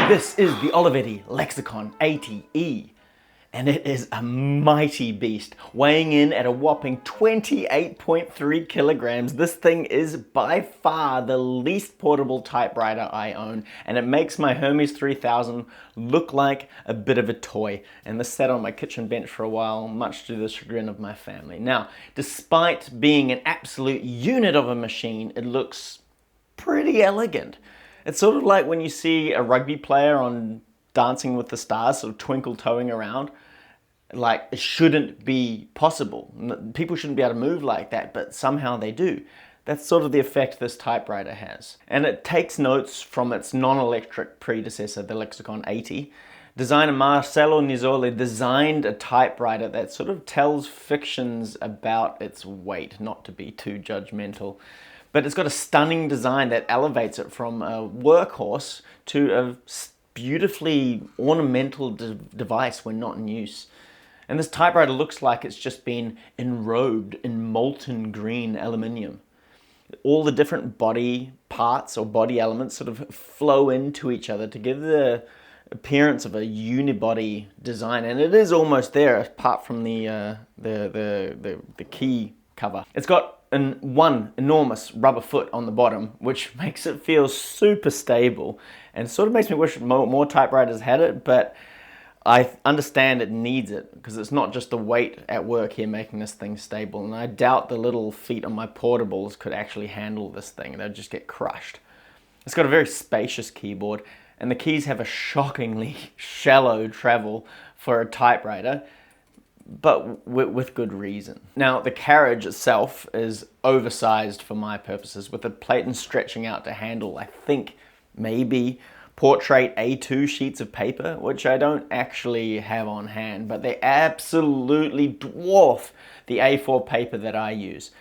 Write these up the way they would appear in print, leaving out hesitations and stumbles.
This is the Olivetti Lexikon 80E, and it is a mighty beast, weighing in at a whopping 28.3 kilograms. This thing is by far the least portable typewriter I own, and it makes my Hermes 3000 look like a bit of a toy. And this sat on my kitchen bench for a while, much to the chagrin of my family. Now, despite being an absolute unit of a machine, it looks pretty elegant. It's sort of like when you see a rugby player on Dancing with the Stars sort of twinkle-toeing around. Like, it shouldn't be possible. People shouldn't be able to move like that, but somehow they do. That's sort of the effect this typewriter has. And it takes notes from its non-electric predecessor, the Lexicon 80. Designer Marcello Nizzoli designed a typewriter that sort of tells fictions about its weight, not to be too judgmental. But it's got a stunning design that elevates it from a workhorse to a beautifully ornamental device when not in use. And this typewriter looks like it's just been enrobed in molten green aluminium. All the different body parts or body elements sort of flow into each other to give the appearance of a unibody design, and it is almost there apart from the key cover. It's got one enormous rubber foot on the bottom, which makes it feel super stable and sort of makes me wish more typewriters had it, but I understand it needs it because it's not just the weight at work here making this thing stable, and I doubt the little feet on my portables could actually handle this thing. They'd just get crushed. It's got a very spacious keyboard, and the keys have a shockingly shallow travel for a typewriter, but with good reason. Now, the carriage itself is oversized for my purposes, with the platen stretching out to handle, I think, maybe portrait A2 sheets of paper, which I don't actually have on hand, but they absolutely dwarf the A4 paper that I use.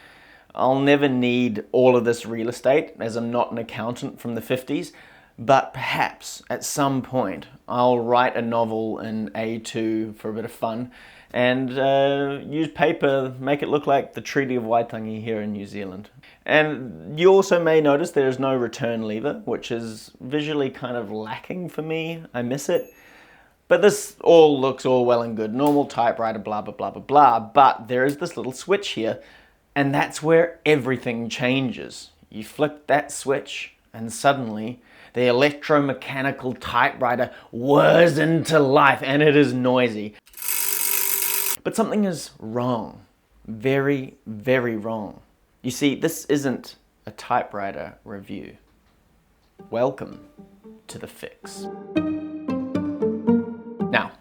I'll never need all of this real estate, as I'm not an accountant from the 50s, but perhaps at some point I'll write a novel in A2 for a bit of fun and use paper, make it look like the Treaty of Waitangi here in New Zealand. And you also may notice there's no return lever, which is visually kind of lacking for me. I miss it. But this all looks all well and good. Normal typewriter, blah, blah, blah, blah, blah. But there is this little switch here, and that's where everything changes. You flick that switch, and suddenly the electromechanical typewriter whirs into life, and it is noisy. But something is wrong. Very, very wrong. You see, this isn't a typewriter review. Welcome to the fix. Now,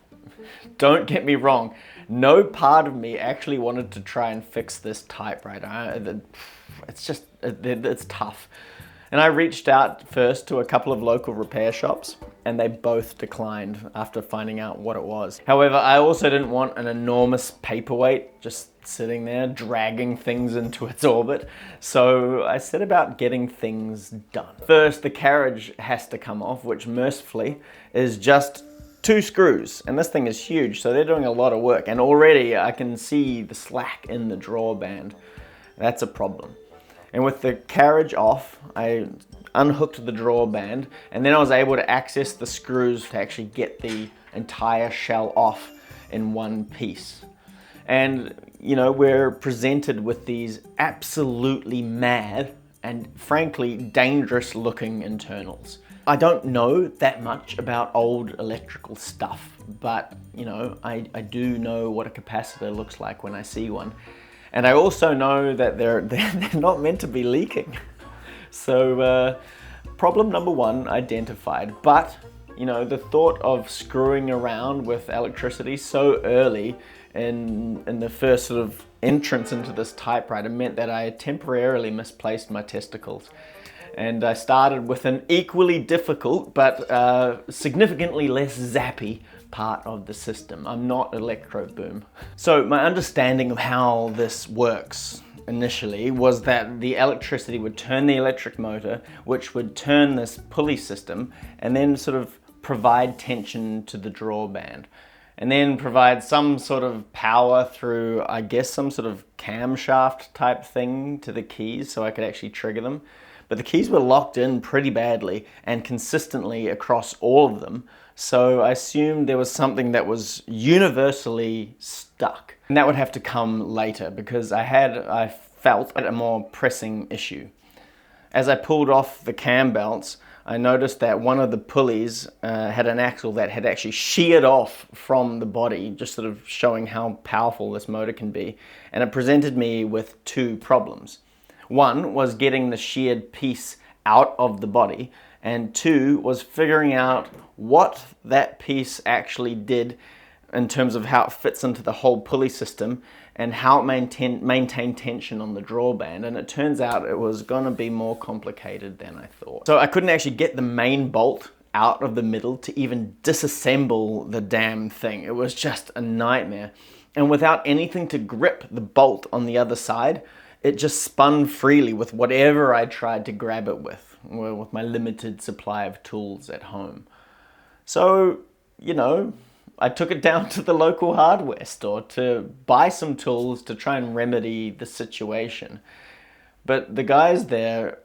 don't get me wrong. No part of me actually wanted to try and fix this typewriter. It's tough. And I reached out first to a couple of local repair shops, and they both declined after finding out what it was. However, I also didn't want an enormous paperweight just sitting there dragging things into its orbit, so I set about getting things done. First, the carriage has to come off, which mercifully is just 2 screws, and this thing is huge, so they're doing a lot of work, and already I can see the slack in the drawer band. That's a problem. And with the carriage off, I unhooked the drawer band, and then I was able to access the screws to actually get the entire shell off in one piece. And, you know, we're presented with these absolutely mad and frankly dangerous looking internals. I don't know that much about old electrical stuff, but, you know, I do know what a capacitor looks like when I see one. And I also know that they're not meant to be leaking. So problem number 1 identified. But, you know, the thought of screwing around with electricity so early in the first sort of entrance into this typewriter meant that I temporarily misplaced my testicles. And I started with an equally difficult but significantly less zappy part of the system. I'm not Electro Boom. So my understanding of how this works initially was that the electricity would turn the electric motor, which would turn this pulley system and then sort of provide tension to the drawer band, and then provide some sort of power through, I guess, some sort of camshaft type thing to the keys so I could actually trigger them. but the keys were locked in pretty badly and consistently across all of them. So I assumed there was something that was universally stuck. And that would have to come later because I felt a more pressing issue. As I pulled off the cam belts, I noticed that one of the pulleys had an axle that had actually sheared off from the body, just sort of showing how powerful this motor can be. And it presented me with two problems. One was getting the sheared piece out of the body, and two was figuring out what that piece actually did in terms of how it fits into the whole pulley system and how it maintained tension on the drawband. And it turns out it was going to be more complicated than I thought. So I couldn't actually get the main bolt out of the middle to even disassemble the damn thing. It was just a nightmare. And without anything to grip the bolt on the other side, it just spun freely with whatever I tried to grab it with my limited supply of tools at home. So, you know, I took it down to the local hardware store to buy some tools to try and remedy the situation. But the guys there,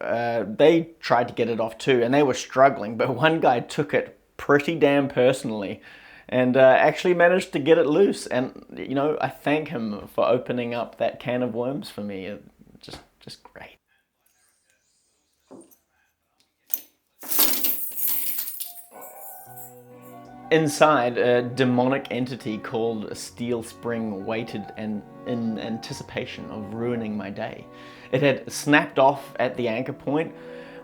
they tried to get it off too, and they were struggling, but one guy took it pretty damn personally and actually managed to get it loose. And, you know, I thank him for opening up that can of worms for me. Just great. Inside, a demonic entity called a steel spring waited in anticipation of ruining my day. It had snapped off at the anchor point,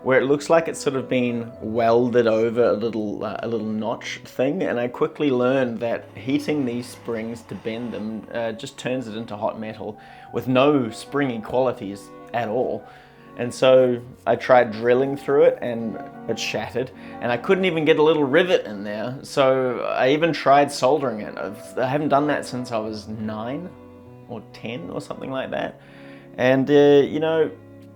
where it looks like it's sort of been welded over a little notch thing, and I quickly learned that heating these springs to bend them just turns it into hot metal with no springy qualities at all. And so I tried drilling through it and it shattered, and I couldn't even get a little rivet in there. So I even tried soldering it. I haven't done that since I was 9 or 10 or something like that. And you know,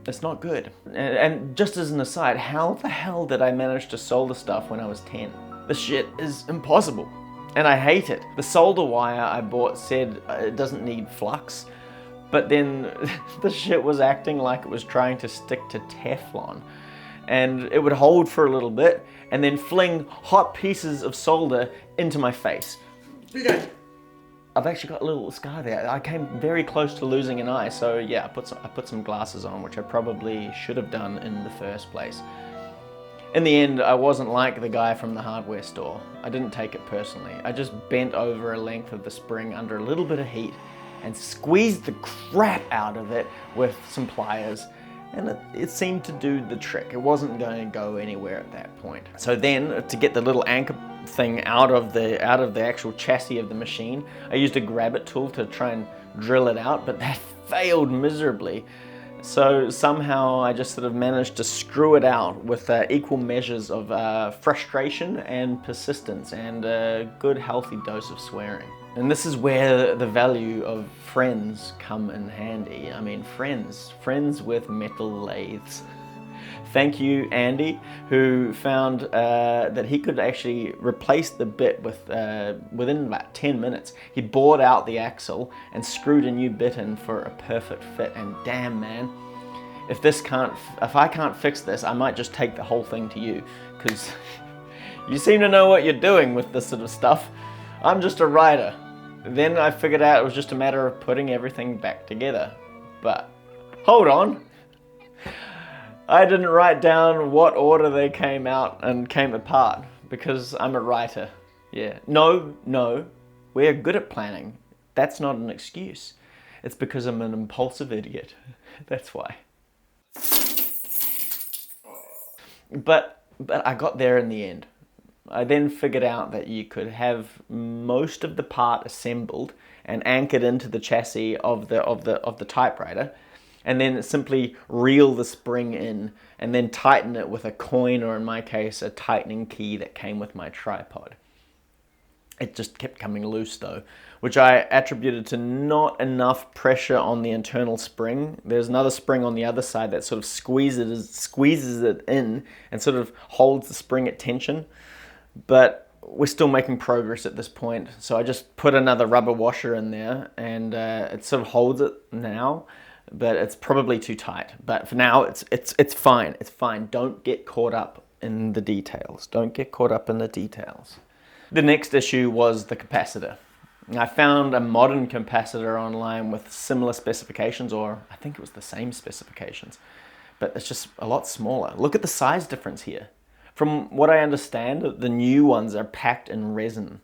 it's not good. And just as an aside, how the hell did I manage to solder stuff when I was 10? This shit is impossible, and I hate it. The solder wire I bought said it doesn't need flux, but then the shit was acting like it was trying to stick to Teflon. And it would hold for a little bit and then fling hot pieces of solder into my face. I've actually got a little scar there. I came very close to losing an eye, so yeah, I put some glasses on, which I probably should have done in the first place. In the end, I wasn't like the guy from the hardware store. I didn't take it personally. I just bent over a length of the spring under a little bit of heat and squeezed the crap out of it with some pliers, and it seemed to do the trick. It wasn't going to go anywhere at that point. So then, to get the little anchor thing out of the actual chassis of the machine, I used a grab-it tool to try and drill it out, but that failed miserably. So somehow I just sort of managed to screw it out with equal measures of frustration and persistence and a good healthy dose of swearing. And this is where the value of friends come in handy. I mean, friends with metal lathes. Thank you, Andy, who found that he could actually replace the bit within about 10 minutes. He bored out the axle and screwed a new bit in for a perfect fit. And damn, man, if I can't fix this, I might just take the whole thing to you, because you seem to know what you're doing with this sort of stuff. I'm just a writer. Then I figured out it was just a matter of putting everything back together. But hold on. I didn't write down what order they came out and came apart because I'm a writer. Yeah. No, we're good at planning. That's not an excuse. It's because I'm an impulsive idiot. That's why. But I got there in the end. I then figured out that you could have most of the part assembled and anchored into the chassis of the typewriter, and then simply reel the spring in and then tighten it with a coin, or in my case, a tightening key that came with my tripod. It just kept coming loose though, which I attributed to not enough pressure on the internal spring. There's another spring on the other side that sort of squeezes it in and sort of holds the spring at tension. But we're still making progress at this point, so I just put another rubber washer in there, and it sort of holds it now. but it's probably too tight. But for now, it's fine. It's fine. Don't get caught up in the details. Don't get caught up in the details. The next issue was the capacitor. I found a modern capacitor online with similar specifications, or I think it was the same specifications, but it's just a lot smaller. Look at the size difference here. From what I understand, the new ones are packed in resin,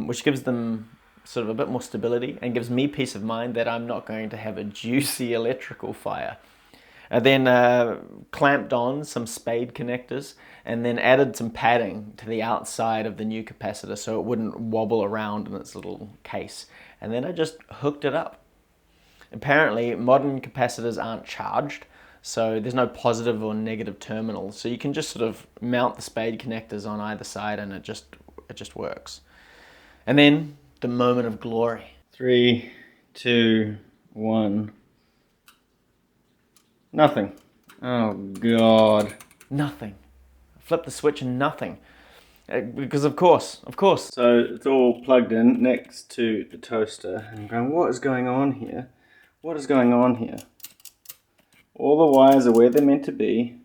which gives them sort of a bit more stability and gives me peace of mind that I'm not going to have a juicy electrical fire. I then clamped on some spade connectors and then added some padding to the outside of the new capacitor so it wouldn't wobble around in its little case. And then I just hooked it up. Apparently, modern capacitors aren't charged, so there's no positive or negative terminals. So you can just sort of mount the spade connectors on either side and it just works. And then the moment of glory. 3, 2, 1. Nothing. Oh God. Nothing. Flip the switch and nothing. Because of course. So it's all plugged in next to the toaster. And I'm going, what is going on here? What is going on here? All the wires are where they're meant to be,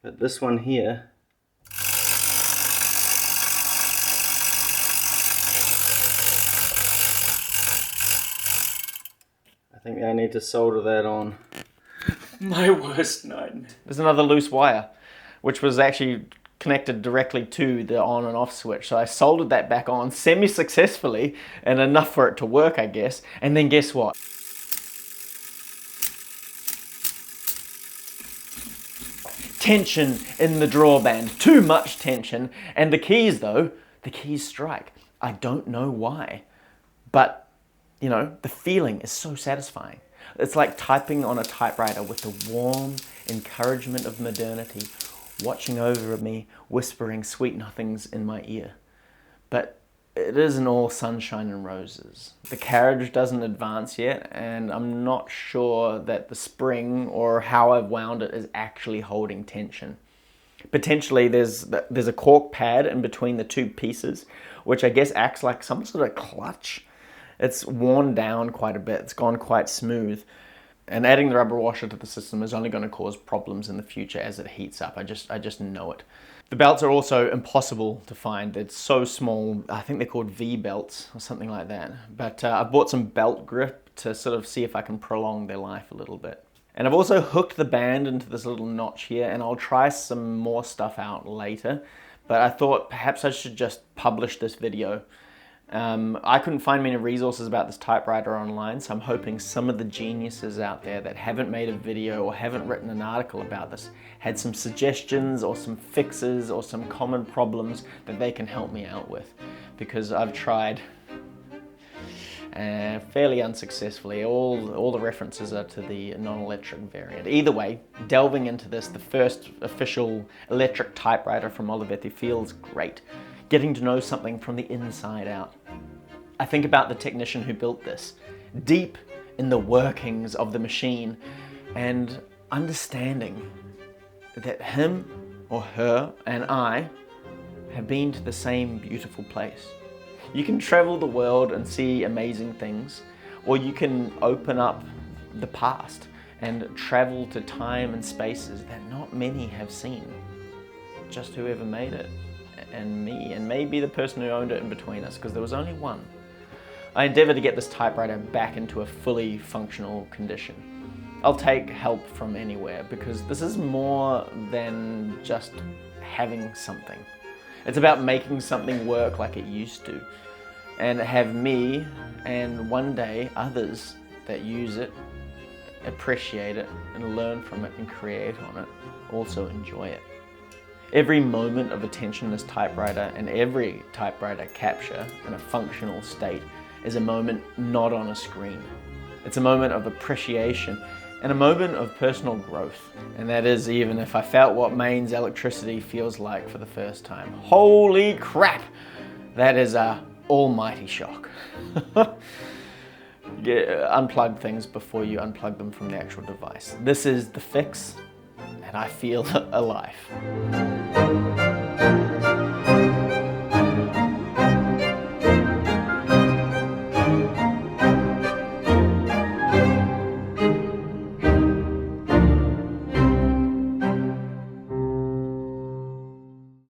but this one here, I think I need to solder that on. My worst nightmare. There's another loose wire, which was actually connected directly to the on and off switch. So I soldered that back on semi-successfully, and enough for it to work, I guess. And then guess what? Tension in the drawband, too much tension. And the keys though, the keys strike. I don't know why, but you know, the feeling is so satisfying. It's like typing on a typewriter with the warm encouragement of modernity watching over me, whispering sweet nothings in my ear. But it isn't all sunshine and roses. The carriage doesn't advance yet, and I'm not sure that the spring or how I've wound it is actually holding tension. Potentially there's a cork pad in between the two pieces, which I guess acts like some sort of clutch. It's worn down quite a bit, it's gone quite smooth, and adding the rubber washer to the system is only going to cause problems in the future as it heats up. I just know it. The belts are also impossible to find. They're so small. I think they're called V belts or something like that. But I bought some belt grip to sort of see if I can prolong their life a little bit. And I've also hooked the band into this little notch here, and I'll try some more stuff out later. But I thought perhaps I should just publish this video. I couldn't find many resources about this typewriter online, so I'm hoping some of the geniuses out there that haven't made a video or haven't written an article about this had some suggestions or some fixes or some common problems that they can help me out with, because I've tried fairly unsuccessfully. All the references are to the non-electric variant. Either way, delving into this, the first official electric typewriter from Olivetti feels great. Getting to know something from the inside out. I think about the technician who built this, deep in the workings of the machine, and understanding that him or her and I have been to the same beautiful place. You can travel the world and see amazing things, or you can open up the past and travel to time and spaces that not many have seen. Just whoever made it. And me, and maybe the person who owned it in between us, because there was only one. I endeavour to get this typewriter back into a fully functional condition. I'll take help from anywhere, because this is more than just having something. It's about making something work like it used to, and have me, and one day others that use it, appreciate it, and learn from it and create on it, also enjoy it. Every moment of attention in this typewriter and every typewriter capture in a functional state is a moment not on a screen. It's a moment of appreciation and a moment of personal growth. And that is even if I felt what mains electricity feels like for the first time. Holy crap! That is a almighty shock. Unplug things before you unplug them from the actual device. This is the fix, and I feel alive.